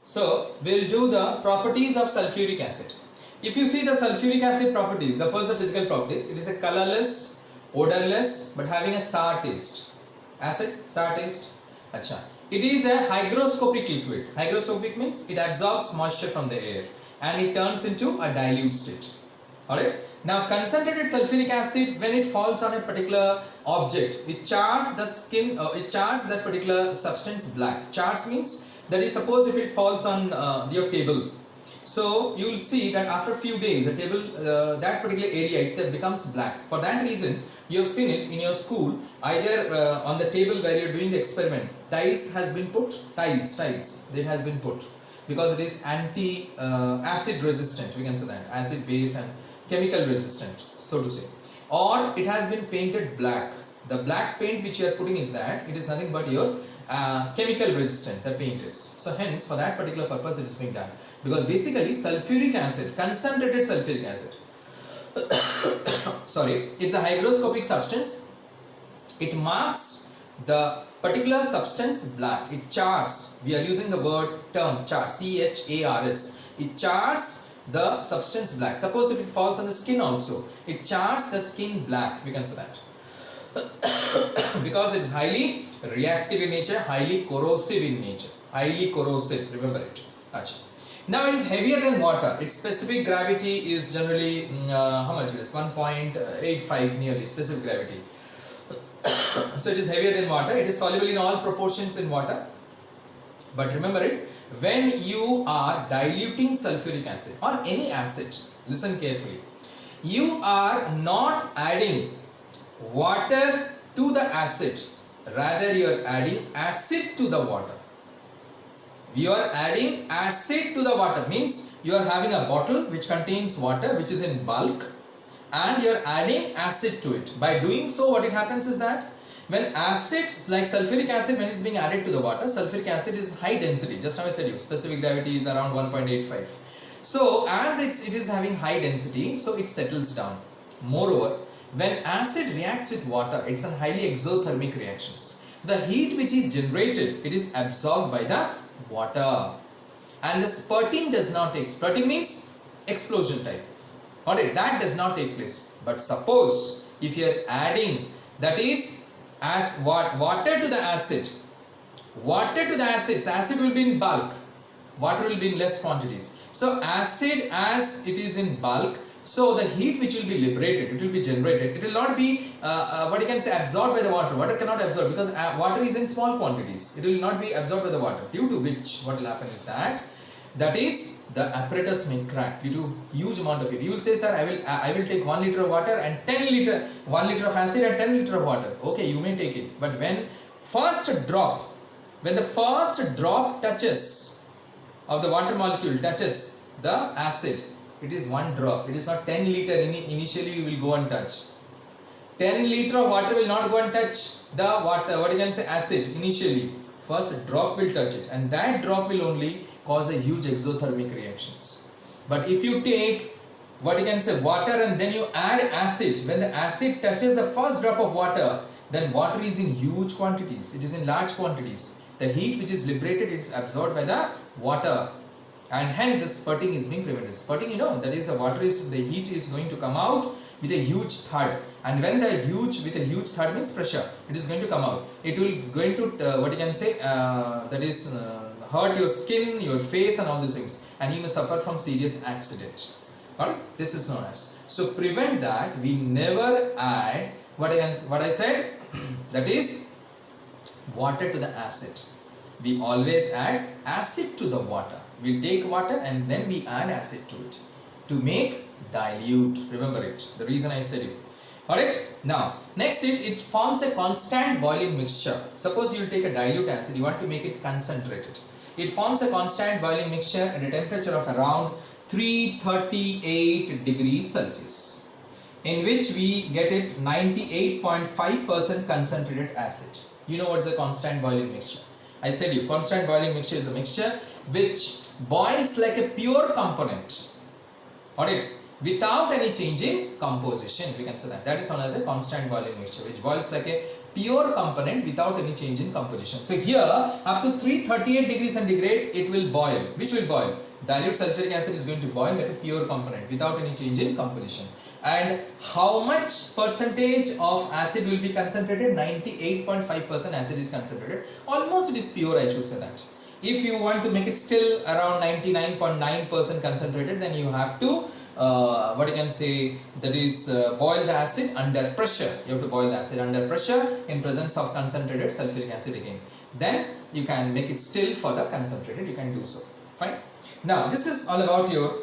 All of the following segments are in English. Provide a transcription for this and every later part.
So we'll do the properties of sulfuric acid. If you see the sulfuric acid properties, the first the physical properties, it is a colorless, odorless, but having a sour taste. Acid, sour taste. Acha. It is a hygroscopic liquid. Hygroscopic means it absorbs moisture from the air and it turns into a dilute state. Alright. Now concentrated sulfuric acid, when it falls on a particular object, it chars the skin, it chars that particular substance black. Chars means that is, suppose if it falls on your table, so you will see that after a few days the table, that particular area, it becomes black. For that reason you have seen it in your school, either on the table where you are doing the experiment, tiles has been put, tiles that has been put, because it is anti acid resistant, we can say that, acid base and chemical resistant, so to say, or it has been painted black. The black paint which you are putting is that it is nothing but your chemical resistant, the paint is. So hence for that particular purpose it is being done, because basically sulfuric acid, concentrated sulfuric acid sorry, it's a hygroscopic substance. It marks the particular substance black. It chars, we are using the word term char, C-H-A-R-S. It chars the substance black. Suppose if it falls on the skin also, it chars the skin black, we can say that. Because it is highly reactive in nature, highly corrosive in nature, highly corrosive, remember it. Achha. Now it is heavier than water. Its specific gravity is generally how much it is, 1.85 nearly, specific gravity. So it is heavier than water. It is soluble in all proportions in water. But remember it, when you are diluting sulfuric acid or any acid, listen carefully, you are not adding water to the acid, rather you are adding acid to the water. You are adding acid to the water, means you are having a bottle which contains water which is in bulk and you are adding acid to it. By doing so, what it happens is that when acid, like sulfuric acid, when it is being added to the water, sulfuric acid is high density, just now I said you, specific gravity is around 1.85. So as it is having high density, so it settles down. Moreover, when acid reacts with water, it's a highly exothermic reactions. The heat which is generated, it is absorbed by the water, and the spurting does not take. Spurting means explosion type. Alright, that does not take place. But suppose if you are adding, that is, as water to the acid, acid will be in bulk, water will be in less quantities. So acid, as it is in bulk, so the heat which will be liberated, it will be generated, it will not be what you can say absorbed by the water. Water cannot absorb, because water is in small quantities. It will not be absorbed by the water, due to which what will happen is that is the apparatus may crack due to huge amount of heat. You will say, sir, I will take 1 liter of water and 1 liter of acid and 10 liter of water. Okay, you may take it, but when the first drop touches of the water molecule touches the acid, it is 1 drop. It is not 10 liter initially you will go and touch. 10 liter of water will not go and touch the water, what you can say, acid initially. First drop will touch it, and that drop will only cause a huge exothermic reactions. But if you take, what you can say, water and then you add acid, when the acid touches the first drop of water, then water is in huge quantities, it is in large quantities. The heat which is liberated, it is absorbed by the water, and hence the spurting is being prevented. Spurting, you know, that is the heat is going to come out with a huge thud, and when with a huge thud means pressure, it is going to come out. It will going to what you can say, that is hurt your skin, your face and all these things, and you may suffer from serious accident. Alright, this is known as. So prevent that. We never add what I said that is water to the acid. We always add acid to the water. We take water and then we add acid to it to make dilute. Remember it, the reason I said it. Alright, now next it forms a constant boiling mixture. Suppose you will take a dilute acid, you want to make it concentrated. It forms a constant boiling mixture at a temperature of around 338 degrees Celsius, in which we get it 98.5% concentrated acid. You know what's a constant boiling mixture? I said you, constant boiling mixture is a mixture which boils like a pure component. Alright, without any change in composition, we can say that. That is known as a constant boiling mixture, which boils like a pure component without any change in composition. So here up to 338 degrees centigrade it will boil. Which will boil? Dilute sulfuric acid is going to boil at a pure component without any change in composition. And how much percentage of acid will be concentrated? 98.5% acid is concentrated. Almost it is pure, I should say that. If you want to make it still around 99.9% concentrated, then you have to what you can say, that is boil the acid under pressure. You have to boil the acid under pressure in presence of concentrated sulfuric acid again. Then you can make it still for the concentrated, you can do so. Fine. Now this is all about your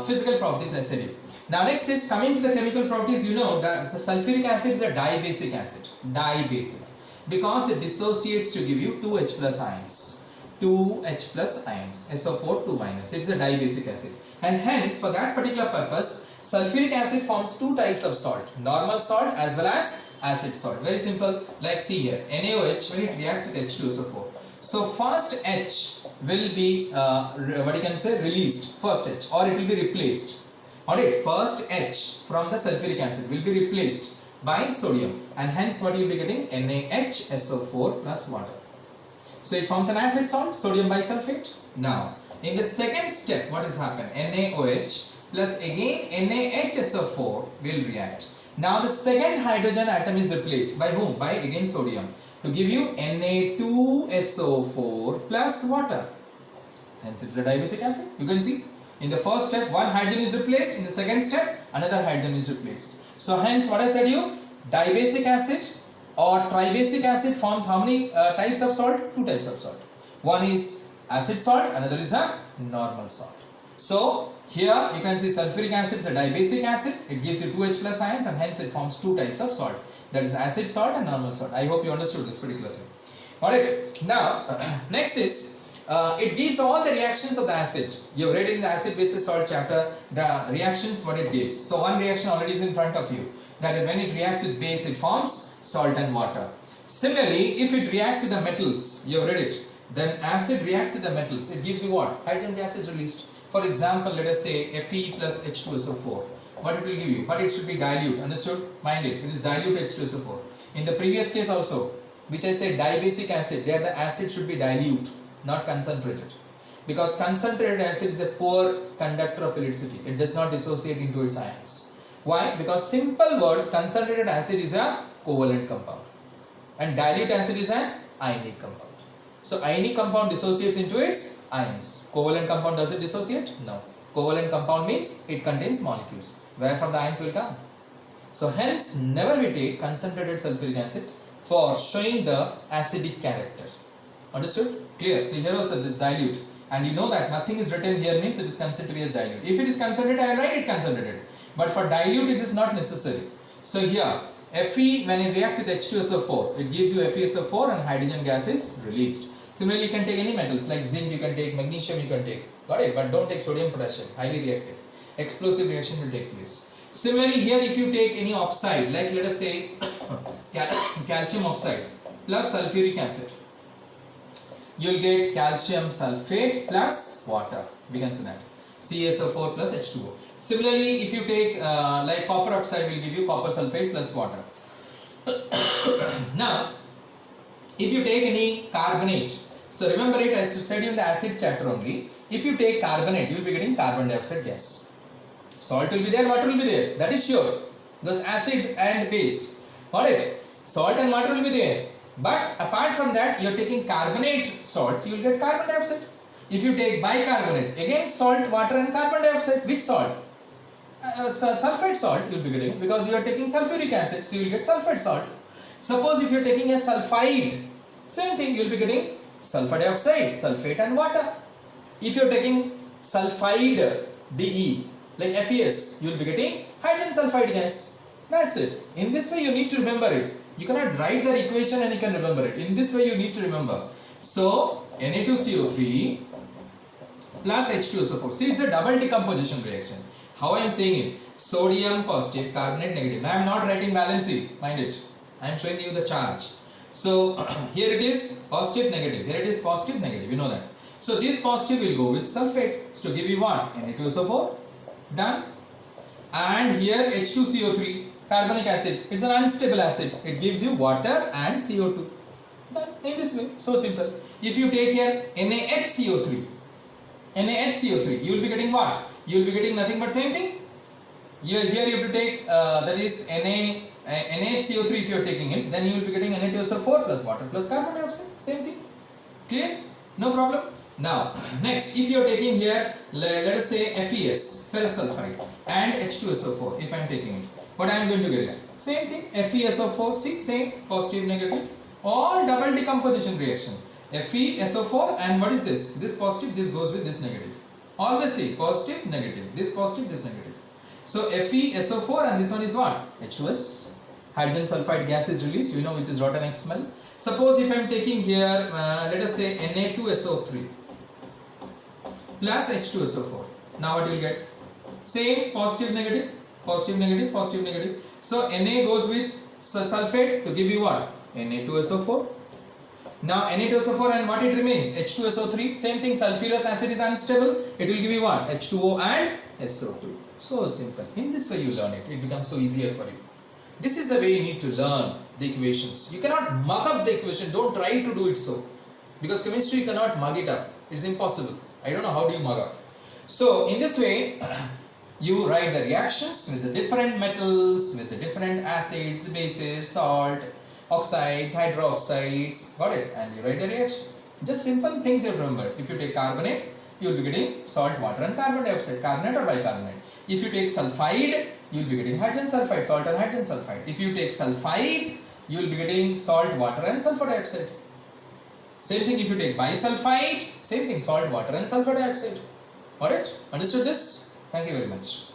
physical properties I said you. Now next is coming to the chemical properties. You know that the sulfuric acid is a dibasic acid. Dibasic. Because it dissociates to give you 2H plus ions. 2H plus ions. SO4 2 minus. It is a dibasic acid. And hence for that particular purpose sulfuric acid forms two types of salt. Normal salt as well as acid salt. Very simple. Like see here. NaOH when it reacts with H2SO4. So first H will be what you can say released. First H or it will be replaced. Alright, first H from the sulfuric acid will be replaced by sodium and hence what you will be getting? NaHSO4 plus water. So it forms an acid salt, sodium bisulfate. Now in the second step what has happened? NaOH plus again NaHSO4 will react. Now the second hydrogen atom is replaced by whom? By again sodium to give you Na2SO4 plus water. Hence it's a dibasic acid. You can see. In the first step, one hydrogen is replaced. In the second step, another hydrogen is replaced. So hence, what I said you, dibasic acid or tribasic acid forms how many types of salt? Two types of salt. One is acid salt, another is a normal salt. So here you can see sulfuric acid is a dibasic acid. It gives you 2H plus ions and hence it forms two types of salt. That is acid salt and normal salt. I hope you understood this particular thing. Alright, now next is it gives all the reactions of the acid. You have read in the acid basis salt chapter the reactions what it gives. So one reaction already is in front of you, that when it reacts with base it forms salt and water. Similarly, if it reacts with the metals, you have read it, then acid reacts with the metals. It gives you what? Hydrogen gas is released. For example, let us say Fe plus H2SO4. What it will give you? But it should be dilute. Understood? Mind it. It is dilute H2SO4. In the previous case also, which I said dibasic acid, there the acid should be dilute, not concentrated, because concentrated acid is a poor conductor of electricity. It does not dissociate into its ions. Why? Because simple words, concentrated acid is a covalent compound and dilute acid is an ionic compound. So ionic compound dissociates into its ions. Covalent compound, does it dissociate? No. Covalent compound means it contains molecules. Where from the ions will come? So hence never we take concentrated sulfuric acid for showing the acidic character. Understood? Clear? So here also this dilute, and you know that nothing is written here means it is considered to be as dilute. If it is concentrated, I write it concentrated, but for dilute it is not necessary. So here Fe, when it reacts with H2SO4, it gives you FeSO4 and hydrogen gas is released. Similarly, you can take any metals like zinc, you can take magnesium, you can take. Got it? But don't take sodium, potassium, highly reactive. Explosive reaction will take place. Similarly, here if you take any oxide, like let us say calcium oxide plus sulfuric acid, you will get calcium sulfate plus water. We can say that. CaSO4 plus H2O. Similarly, if you take like copper oxide, will give you copper sulfate plus water. Now, if you take any carbonate, so remember it as I said in the acid chapter only. If you take carbonate, you will be getting carbon dioxide gas. Salt will be there, water will be there. That is sure. Because acid and base. Got it? Salt and water will be there. But apart from that, you are taking carbonate salts, you will get carbon dioxide. If you take bicarbonate, again salt, water and carbon dioxide. Which salt? Sulfate salt you will be getting, because you are taking sulfuric acid, so you will get sulfate salt. Suppose if you are taking a sulfide, same thing, you will be getting sulfur dioxide, sulfate and water. If you are taking sulfide De, like FeS, you will be getting hydrogen sulfide gas. That's it. In this way you need to remember it. You cannot write the equation and you can remember it. In this way you need to remember. So Na2CO3 plus H2SO4. See, it's a double decomposition reaction. How I am saying it? Sodium positive, carbonate negative. Now I am not writing valency, mind it. I am showing you the charge. So here it is positive, negative. Here it is positive, negative. You know that. So this positive will go with sulfate to give you what? Na2SO4. Done. And here H2CO3. carbonic acid. It's an unstable acid. It gives you water and CO2. Done in this way. So simple. If you take here NaHCO3, NaHCO3, you will be getting what? You will be getting nothing but same thing. Here you have to take that is NaHCO3 if you are taking it, then you will be getting Na2SO4 plus water plus carbon dioxide. Same thing. Clear? No problem. Now, next, if you are taking here, let us say FeS, ferrous sulfide, and H2SO4, if I am taking it, what I am going to get it? Same thing, FeSO4, see, same, positive, negative, all double decomposition reaction. FeSO4, and what is this? This positive, this goes with this negative. Always see, positive, negative, this positive, this negative. So, FeSO4, and this one is what? H2S, hydrogen sulfide gas is released, you know which is rotten X smell. Suppose if I am taking here, let us say Na2SO3 plus H2SO4. Now what you will get? Same positive, negative, positive, negative, positive, negative. So Na goes with sulfate to give you what? Na2SO4. Now Na2SO4 and what it remains? H2SO3. Same thing, sulfurous acid is unstable. It will give you what? H2O and SO2. So simple. In this way you learn it. It becomes so easier for you. This is the way you need to learn the equations. You cannot mug up the equation. Don't try to do it so. Because chemistry you cannot mug it up. It's impossible. I don't know how do you mug up. So in this way, you write the reactions with the different metals, with the different acids, bases, salt, oxides, hydroxides. Got it? And you write the reactions. Just simple things you have to remember. If you take carbonate, you will be getting salt, water and carbon dioxide. Carbonate or bicarbonate. If you take sulfide, you will be getting hydrogen sulfide, salt and hydrogen sulfide. If you take sulfide, you will be getting salt, water and sulfur dioxide. Same thing if you take bisulfide, same thing, salt, water and sulfur dioxide. Alright? Understood this? Thank you very much.